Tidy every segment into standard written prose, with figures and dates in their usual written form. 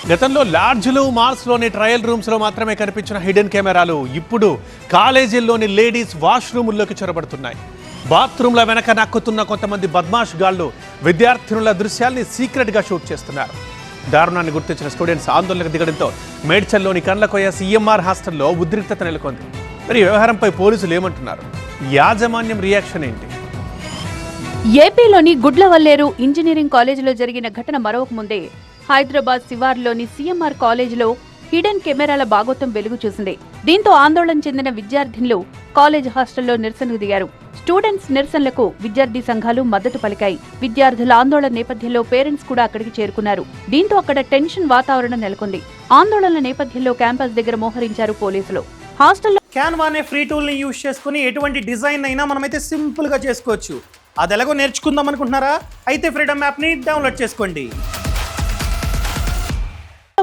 గతంలో లాడ్జ్లు, మాల్స్లోని ట్రయల్ రూమ్స్లో మాత్రమే కనిపించిన హిడెన్ కెమెరాలు ఇప్పుడు కాలేజీల్లోని లేడీస్ వాష్రూముల్లోకి చొరబడుతున్నాయి. బాత్రూంల వెనక నక్కుతున్న కొంతమంది బద్మాష్ గాళ్లు విద్యార్థినుల దృశ్యాల్ని సీక్రెట్గా షూట్ చేస్తున్నారు. దారుణాన్ని గుర్తించిన స్టూడెంట్స్ ఆందోళనకు దిగడంతో మేడ్చల్లోని కండ్లకోయ CMR హాస్టల్లో ఉద్రిక్తత నెలకొంది. మరి వ్యవహారంపై పోలీసులు ఏమంటున్నారు? యాజమాన్యం రియాక్షన్ ఏంటి? ఏపీలోని గుడ్లవల్లేరు ఇంజనీరింగ్ కాలేజీలో జరిగిన ఘటన మరొక ముందే హైదరాబాద్ శివార్లోని CMR కాలేజీలో హిడెన్ కెమెరాల బాగోతం వెలుగు చూసింది. దీంతో ఆందోళన చెందిన విద్యార్థినులు కాలేజ్ హాస్టల్లో నిరసనకు దిగారు. స్టూడెంట్స్ నిరసనలకు విద్యార్థి సంఘాలు మద్దతు పలికాయి. విద్యార్థుల ఆందోళన నేపథ్యంలో పేరెంట్స్ కూడా అక్కడికి చేరుకున్నారు. దీంతో అక్కడ టెన్షన్ వాతావరణం నెలకొంది. ఆందోళనల నేపథ్యంలో క్యాంపస్ దగ్గర మోహరించారు పోలీసులు. హాస్టల్లో క్యాన్వా అనే ఫ్రీ టూల్ ని యూజ్ చేసుకుని ఎటువంటి డిజైన్ అయినా మనమైతే సింపుల్ గా చేసుకోవచ్చు. అది ఎలాగో నేర్చుకుందాం అనుకుంటున్నారా? అయితే ఫ్రీడమ్ యాప్ ని డౌన్లోడ్ చేసుకోండి.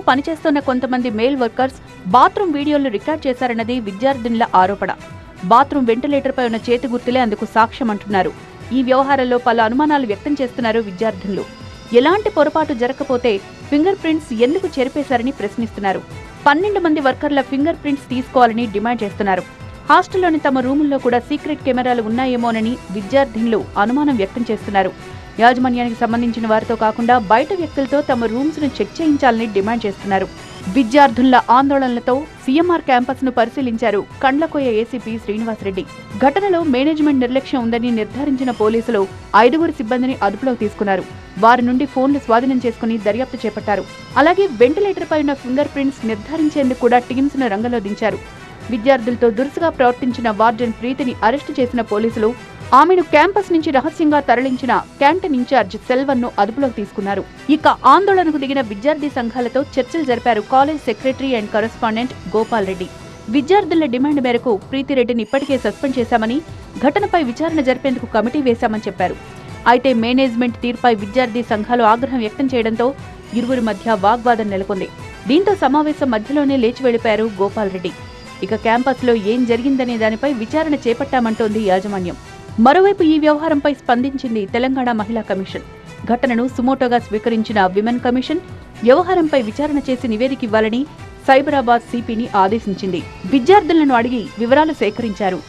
పనిచేస్తున్న కొంతమంది మేల్ వర్కర్స్ బాత్రూమ్ వీడియోలు రికార్డ్ చేశారన్నది విద్యార్థినుల ఆరోపణ. బాత్రూమ్ వెంటిలేటర్ పై ఉన్న చేతి గుర్తులే అందుకు సాక్ష్యం అంటున్నారు. ఈ వ్యవహారంలో పలు అనుమానాలు వ్యక్తం చేస్తున్నారు విద్యార్థినులు. ఎలాంటి పొరపాటు జరగకపోతే ఫింగర్ ప్రింట్స్ ఎందుకు చెరిపేశారని ప్రశ్నిస్తున్నారు. 12 మంది వర్కర్ల ఫింగర్ ప్రింట్స్ తీసుకోవాలని డిమాండ్ చేస్తున్నారు. హాస్టల్లోని తమ రూముల్లో కూడా సీక్రెట్ కెమెరాలు ఉన్నాయేమోనని విద్యార్థినులు అనుమానం వ్యక్తం చేస్తున్నారు. యాజమాన్యానికి సంబంధించిన వారితో కాకుండా బయట వ్యక్తులతో తమ రూమ్స్ ను చెక్ చేయించాలని డిమాండ్ చేస్తున్నారు. విద్యార్థుల ఆందోళనలతో CMR క్యాంపస్ ను పరిశీలించారు కండ్లకోయ ACP శ్రీనివాసరెడ్డి. ఘటనలో మేనేజ్మెంట్ నిర్లక్ష్యం ఉందని నిర్ధారించిన పోలీసులు 5 సిబ్బందిని అదుపులోకి తీసుకున్నారు. వారి నుండి ఫోన్లు స్వాధీనం చేసుకుని దర్యాప్తు చేపట్టారు. అలాగే వెంటిలేటర్ పై ఉన్న ఫింగర్ ప్రింట్స్ నిర్ధారించేందుకు కూడా టీమ్స్ ను రంగంలో దించారు. విద్యార్థులతో దురుసుగా ప్రవర్తించిన వార్డెన్ ప్రీతిని అరెస్టు చేసిన పోలీసులు ఆమెను క్యాంపస్ నుంచి రహస్యంగా తరలించిన క్యాంటీన్ ఇన్ఛార్జ్ సెల్వన్ ను అదుపులోకి తీసుకున్నారు. ఇక ఆందోళనకు దిగిన విద్యార్థి సంఘాలతో చర్చలు జరిపారు college secretary and correspondent Gopal Reddy. విద్యార్థుల డిమాండ్ మేరకు ప్రీతిరెడ్డిని ఇప్పటికే సస్పెండ్ చేశామని, ఘటనపై విచారణ జరిపేందుకు కమిటీ వేశామని చెప్పారు. అయితే మేనేజ్మెంట్ తీర్పై విద్యార్థి సంఘాలు ఆగ్రహం వ్యక్తం చేయడంతో ఇరువురి మధ్య వాగ్వాదం నెలకొంది. దీంతో సమావేశం మధ్యలోనే లేచి వెళ్లిపోయారు గోపాల్ రెడ్డి. ఇక క్యాంపస్లో ఏం జరిగిందనే దానిపై విచారణ చేపట్టామంటోంది యాజమాన్యం. మరోవైపు ఈ వ్యవహారంపై స్పందించింది తెలంగాణ మహిళా కమిషన్. ఘటనను సుమోటోగా స్వీకరించిన విమెన్ కమిషన్ వ్యవహారంపై విచారణ చేసి నివేదిక ఇవ్వాలని సైబరాబాద్ CPని ఆదేశించింది. విద్యార్థులను అడిగి వివరాలు సేకరించారు.